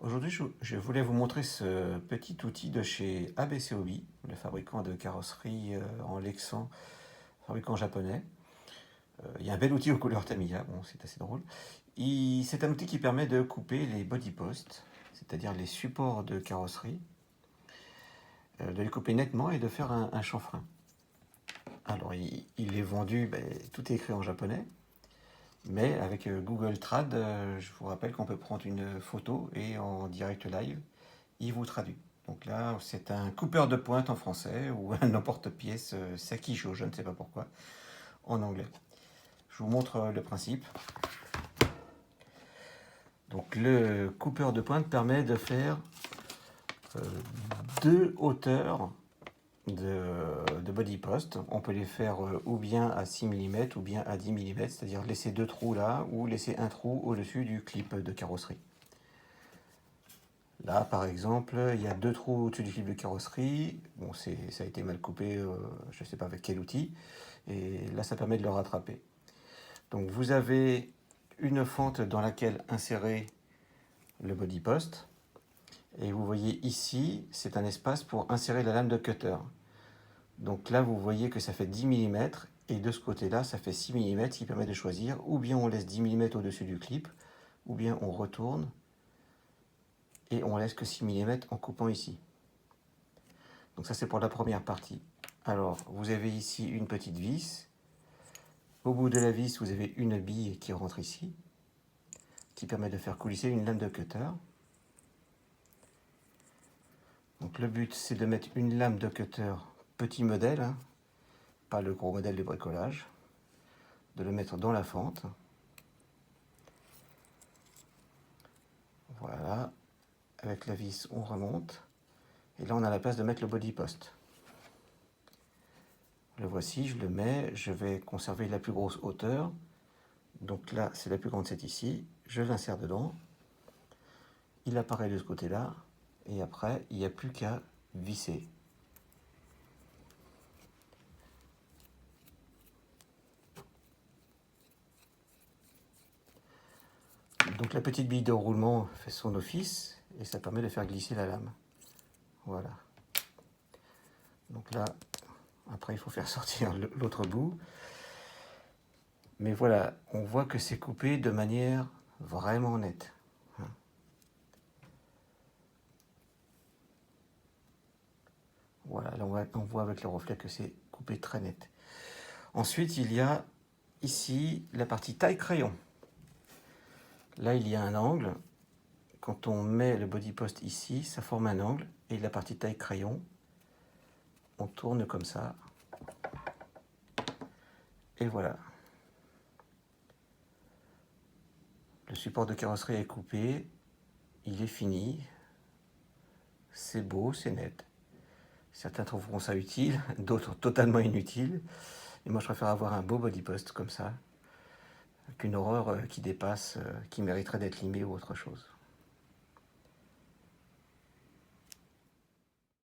Aujourd'hui, je voulais vous montrer ce petit outil de chez ABC Hobby, le fabricant de carrosserie en Lexan, fabricant japonais. Il y a un bel outil aux couleurs Tamiya, bon, c'est assez drôle. C'est un outil qui permet de couper les body posts, c'est-à-dire les supports de carrosserie, de les couper nettement et de faire un chanfrein. Alors, il est vendu, tout est écrit en japonais, mais avec Google Trad, je vous rappelle qu'on peut prendre une photo et en direct live, il vous traduit. Donc là, c'est un coupeur de pointe en français ou un emporte-pièce Sakisho, je ne sais pas pourquoi, en anglais. Je vous montre le principe. Donc le coupeur de pointe permet de faire euh, deux hauteurs de body post. On peut les faire ou bien à 6 mm ou bien à 10 mm, c'est-à-dire laisser deux trous là ou laisser un trou au-dessus du clip de carrosserie. Là, par exemple, il y a deux trous au-dessus du clip de carrosserie. Bon, ça a été mal coupé, je ne sais pas avec quel outil. Et là, ça permet de le rattraper. Donc, vous avez une fente dans laquelle insérer le body post. Et vous voyez ici, c'est un espace pour insérer la lame de cutter. Donc là, vous voyez que ça fait 10 mm. Et de ce côté-là, ça fait 6 mm, ce qui permet de choisir. Ou bien on laisse 10 mm au-dessus du clip, ou bien on retourne et on laisse que 6 mm en coupant ici. Donc ça c'est pour la première partie. Alors vous avez ici une petite vis. Au bout de la vis, vous avez une bille qui rentre ici, qui permet de faire coulisser une lame de cutter. Donc le but c'est de mettre une lame de cutter petit modèle, hein, pas le gros modèle de bricolage, de le mettre dans la fente. Voilà, avec la vis on remonte. Et là on a la place de mettre le body post. Le voici, je le mets, je vais conserver la plus grosse hauteur. Donc là, c'est la plus grande, c'est ici. Je l'insère dedans. Il apparaît de ce côté-là. Et après, il n'y a plus qu'à visser. Donc la petite bille de roulement fait son office. Et ça permet de faire glisser la lame. Voilà. Donc là, après, il faut faire sortir l'autre bout. Mais voilà, on voit que c'est coupé de manière vraiment nette. Voilà, là on voit avec le reflet que c'est coupé très net. Ensuite, il y a ici la partie taille crayon. Là, il y a un angle. Quand on met le body post ici, ça forme un angle. Et la partie taille crayon, on tourne comme ça. Et voilà. Le support de carrosserie est coupé. Il est fini. C'est beau, c'est net. Certains trouveront ça utile, d'autres totalement inutile. Et moi, je préfère avoir un beau body post comme ça, qu'une horreur qui dépasse, qui mériterait d'être limée ou autre chose.